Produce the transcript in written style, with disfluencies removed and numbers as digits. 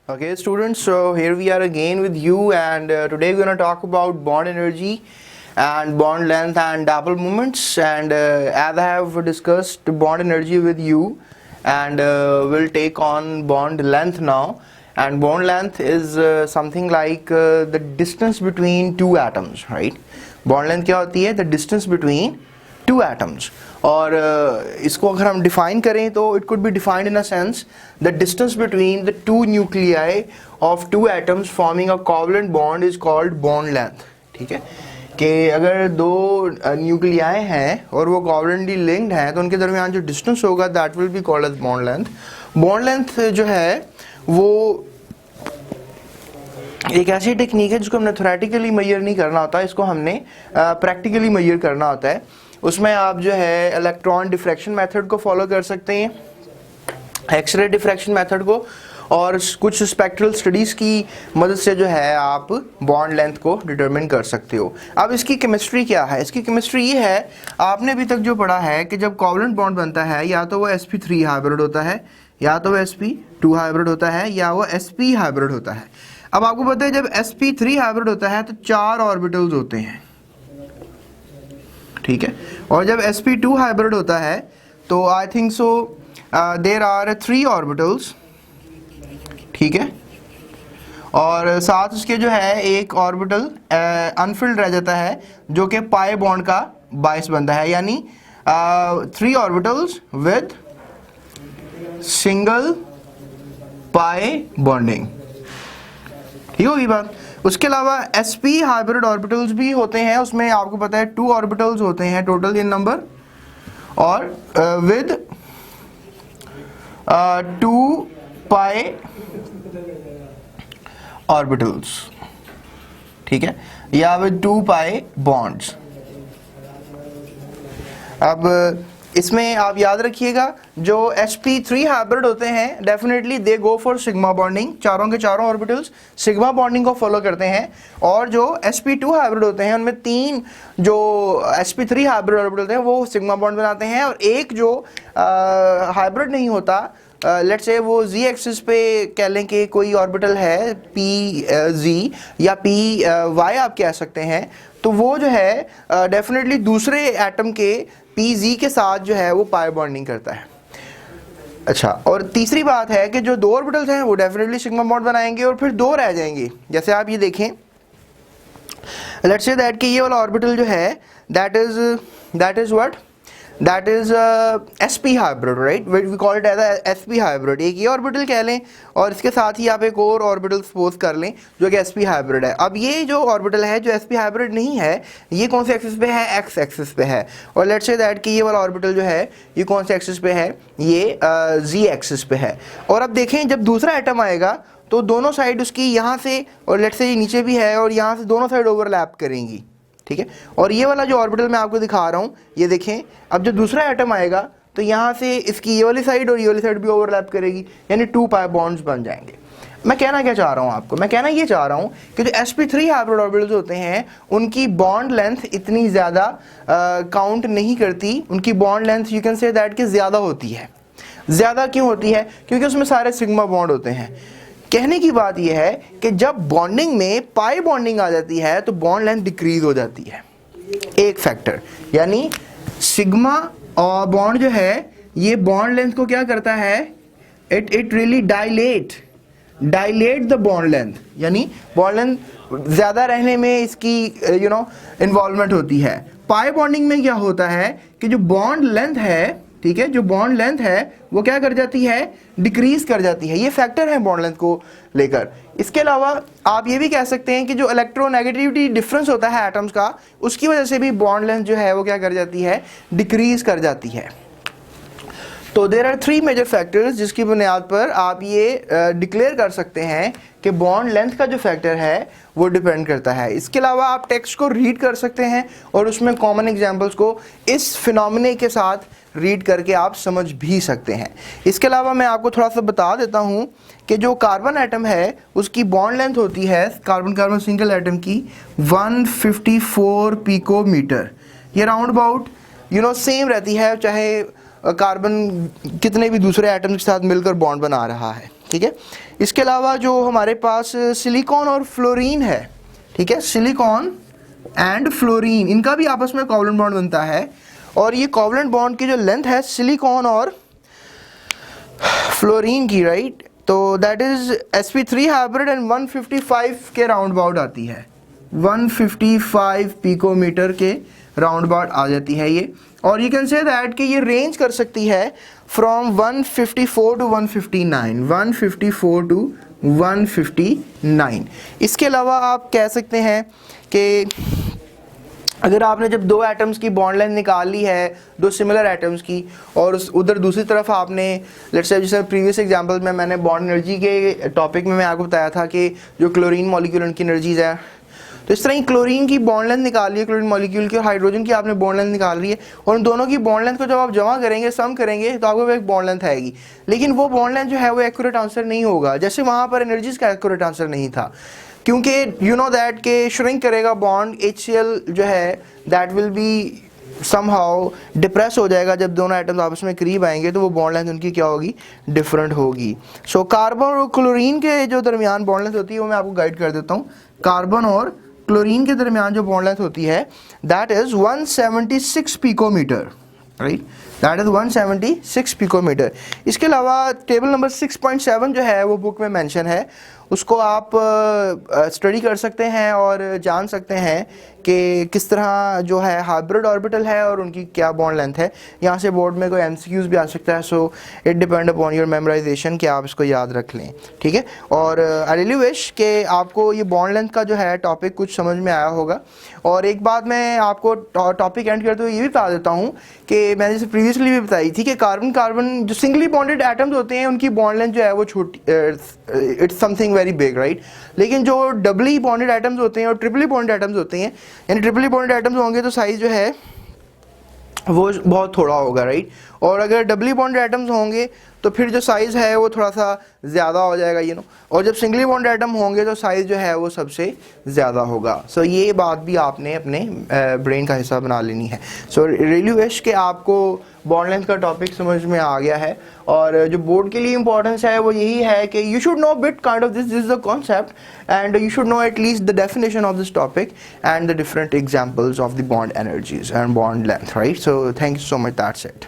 Okay, students, so here we are again with you, and today we're going to talk about bond energy and bond length and dipole moments. And as I have discussed bond energy with you, and we'll take on bond length now. And bond length is something like the distance between two atoms, right? Bond length क्या होती है? The distance between two atoms. और इसको अगर हम define करें तो it could be defined in a sense the distance between the two nuclei of two atoms forming a covalent bond is called bond length. ठीक है कि अगर दो न्यूक्लियाई हैं और वो कोवलेंटली लिंक्ड हैं तो उनके दरमियान जो डिस्टेंस होगा that will be called as bond length. Bond length जो है वो एक ऐसी टेक्निक है जिसको हमने थ्योरेटिकली मेजर नहीं करना होता, इसको हमने प्रैक्टिकली मेजर करना होता है. उसमें आप जो है इलेक्ट्रॉन डिफ्रैक्शन मेथड को फॉलो कर सकते हैं, एक्सरे डिफ्रैक्शन मेथड को, और कुछ स्पेक्ट्रल स्टडीज़ की मदद से जो है आप बॉन्ड लेंथ को डिटरमिन कर सकते हो. अब इसकी केमिस्ट्री क्या है? इसकी केमिस्ट्री ये है, आपने अभी तक जो पढ़ा है कि जब कोवलेंट बॉन्ड बनता है या तो वो sp3 हाइब्रिड होता है, या तो वो sp2 हाइब्रिड होता है, या वो sp हाइब्रिड होता है. अब आपको पता है जब sp3 हाइब्रिड होता है तो 4 ऑर्बिटल्स होते हैं, ठीक है, और जब sp2 हाइब्रिड होता है तो I think so there are 3 orbitals, ठीक है, और साथ उसके जो है एक ऑर्बिटल अनफिल्ड रह जाता है जो कि पाई बॉन्ड का बायस बनता है, यानी 3 orbitals with single pi bonding. ठीक होगी बात. उसके अलावा sp हाइब्रिड ऑर्बिटल्स भी होते हैं, उसमें आपको पता है 2 ऑर्बिटल्स होते हैं टोटल इन नंबर, और विद 2 पाई ऑर्बिटल्स, ठीक है, या विद 2 पाई बॉन्ड्स. अब इसमें आप याद रखिएगा जो sp3 हाइब्रिड होते हैं definitely they go for sigma bonding, चारों के चारों ऑर्बिटल्स सिग्मा बॉन्डिंग को फॉलो करते हैं. और जो sp2 हाइब्रिड होते हैं उनमें 3 जो sp3 हाइब्रिड ऑर्बिटल होते हैं वो सिग्मा बॉन्ड बनाते हैं, और एक जो हाइब्रिड नहीं होता, लेट्स से वो z एक्सिस पे कह लें कि कोई ऑर्बिटल है pz या py आप कह सकते हैं, तो वो जो है डेफिनेटली दूसरे एटम के pz के साथ जो है वो पाई बॉन्डिंग करता है. अच्छा, और तीसरी बात है कि जो 2 ऑर्बिटल्स हैं वो डेफिनेटली सिग्मा बॉन्ड बनाएंगे और फिर 2 रह जाएंगे. जैसे आप ये देखें, लेट्स से दैट कि ये वाला ऑर्बिटल जो है that is what, that is sp hybrid, right, we call it as sp hybrid. एक ये ऑर्बिटल कह लें और इसके साथ ही आप एक और ऑर्बिटल सपोज कर लें जो कि sp हाइब्रिड है. अब ये जो ऑर्बिटल है जो sp हाइब्रिड नहीं है, ये कौन से एक्सिस पे है? x एक्सिस पे है. और लेट्स से दैट कि ये वाला ऑर्बिटल जो है ये कौन से एक्सिस पे है? ये z एक्सिस पे है. और अब देखें जब दूसरा एटम आएगा तो दोनों साइड उसकी यहाँ से, और लेट्स से ये नीचे भी है और यहाँ से दोनों साइड ओवरलैप करेंगी, ठीक है. और ये वाला जो ऑर्बिटल मैं आपको दिखा रहा हूँ, ये देखें, अब जो दूसरा एटम आएगा तो यहाँ से इसकी ये वाली साइड और ये वाली साइड भी ओवरलैप करेगी, यानी 2 पाई बॉन्ड्स बन जाएंगे. मैं कहना क्या चाह रहा हूँ आपको? मैं कहना ये चाह रहा हूँ कि जो sp3 हाइब्रिड ऑर्बिटल्स होते हैं उनकी बॉन्ड लेंथ इतनी ज़्यादा काउंट नहीं करती. उनकी bond length you can say that कि ज़्यादा होती है. ज़्यादा क्यों होती है? क्योंकि उसमें सारे सिग्मा बॉन्ड होते हैं. कहने की बात यह है कि जब बॉन्डिंग में पाई बॉन्डिंग आ जाती है तो बॉन्ड लेंथ डिक्रीज हो जाती है. एक फैक्टर, यानी सिग्मा और बॉन्ड जो है ये बॉन्ड लेंथ को क्या करता है? It really dilate the bond length, यानी बॉन्ड लेंथ ज़्यादा रहने में इसकी इन्वॉल्वमेंट होती है. पाई बॉन्डिंग में क्या होता है कि जो बॉन्ड लेंथ है, ठीक है, जो बॉन्ड लेंथ है वो क्या कर जाती है? डिक्रीज कर जाती है. ये फैक्टर है बॉन्ड लेंथ को लेकर. इसके अलावा आप ये भी कह सकते हैं कि जो इलेक्ट्रोनेगेटिविटी डिफरेंस होता है एटम्स का, उसकी वजह से भी बॉन्ड लेंथ जो है वो क्या कर जाती है? डिक्रीज कर जाती है. तो देयर आर 3 मेजर फैक्टर्स जिसकी बुनियाद पर आप ये डिक्लेयर कर सकते हैं कि बॉन्ड लेंथ का जो फैक्टर है वो डिपेंड करता है. इसके अलावा आप टेक्स्ट को रीड कर सकते हैं और उसमें कॉमन एग्जांपल्स को इस फिनोमेना के साथ रीड करके आप समझ भी सकते हैं. इसके अलावा मैं आपको थोड़ा सा बता देता हूँ कि जो कार्बन एटम है उसकी बॉन्ड लेंथ होती है कार्बन सिंगल एटम की 154 पिकोमीटर. ये राउंड अबाउट सेम रहती है चाहे कार्बन कितने भी दूसरे एटम्स के साथ मिलकर बॉन्ड बना रहा है. ठीक है। इसके अलावा जो हमारे पास सिलिकॉन और फ्लोरीन है, ठीक है, सिलिकॉन एंड फ्लोरीन, इनका भी आपस में कोवलेंट बॉन्ड बनता है, और ये कोवलेंट बॉन्ड की जो लेंथ है सिलिकॉन और फ्लोरीन की, राइट, तो that is sp3 hybrid and 155 के राउंड अबाउट आती है, 155 पिकोमीटर के राउंड अबाउट आ जाती है ये। और यू कैन से दैट कि ये रेंज कर सकती है फ्रॉम 154 टू 159, 154 टू 159। इसके अलावा आप कह सकते हैं कि अगर आपने जब दो एटम्स की बॉन्ड लेंथ निकाल ली है, दो सिमिलर एटम्स की, और उधर दूसरी तरफ आपने लेट्स से, जैसे प्रीवियस एग्जांपल में मैंने बॉन्ड एनर्जी के टॉपिक में मैं आपको बताया था कि जो क्लोरीन मॉलिक्यूल उनकी एनर्जीज है, तो इस तरह ही क्लोरीन की बॉन्ड लेंथ निकाल है, क्लोरीन मॉलिक्यूल की, और हाइड्रोजन की आपने बॉन्ड लेंथ निकाल रही है, और उन दोनों की बॉन्ड लेंथ को जब आप जमा करेंगे, सम करेंगे, तो आपको एक बॉन्ड लेंथ आएगी। लेकिन वो बॉन्ड लेंथ जो है वो एक्यूरेट आंसर नहीं होगा, जैसे वहाँ पर एनर्जीज का एक्यूरेट आंसर नहीं था, क्योंकि यू नो दैट के श्रिंक करेगा बॉन्ड, HCl जो है that will B somehow depress हो जाएगा, जब दोनों एटम्स आपस में करीब आएंगे तो वो बॉन्ड लेंथ उनकी क्या होगी, डिफरेंट होगी। सो कार्बन और क्लोरीन के जो दरमियान बॉन्ड लेंथ होती है वो मैं आपको गाइड कर देता हूँ। कार्बन और क्लोरीन के दरमियान जो बॉन्ड लेंथ होती है that is 176 picometer, right, that is 176 picometer. इसके अलावा टेबल नंबर 6.7 जो है वो बुक में मेंशन है, उसको आप स्टडी कर सकते हैं और जान सकते हैं कि किस तरह जो है हाइब्रिड ऑर्बिटल है और उनकी क्या बॉन्ड लेंथ है। यहाँ से बोर्ड में कोई MCQs भी आ सकता है, so it depend upon your memorisation कि आप इसको याद रख लें, ठीक है। और आई रियली विश कि आपको ये बॉन्ड लेंथ का जो है टॉपिक कुछ समझ में आया होगा। और एक बात मैं आपको टॉपिक एंड करते हुए ये भी बता देता हूँ कि मैंने जैसे प्रीवियसली भी बताई थी कि कार्बन कार्बन जो सिंगली बॉन्डेड एटम्स होते हैं उनकी बॉन्ड लेंथ जो है वो छोटी, it's something very big, right. लेकिन जो डबली बॉन्डेड एटम्स होते हैं और ट्रिपली बॉन्डेड एटम्स होते हैं, यानी ट्रिपली बॉन्डेड एटम्स होंगे तो साइज जो है वो बहुत थोड़ा होगा, राइट। और अगर डबली बॉन्डेड एटम्स होंगे तो फिर जो साइज़ है वो थोड़ा सा ज़्यादा हो जाएगा, यू नो। और जब सिंगली बॉन्डेड एटम होंगे तो साइज़ जो है वो सबसे ज़्यादा होगा। सो ये बात भी आपने अपने ब्रेन का हिस्सा बना लेनी है। सो रियली विश कि आपको बॉन्ड लेंथ का टॉपिक समझ में आ गया है। और जो बोर्ड के लिए इंपॉर्टेंस है वो यही है कि you should know bit kind of this is the concept and you should know at least the definition of this topic and the different examples of the bond energies and bond length, right. So thank you so much, that's it.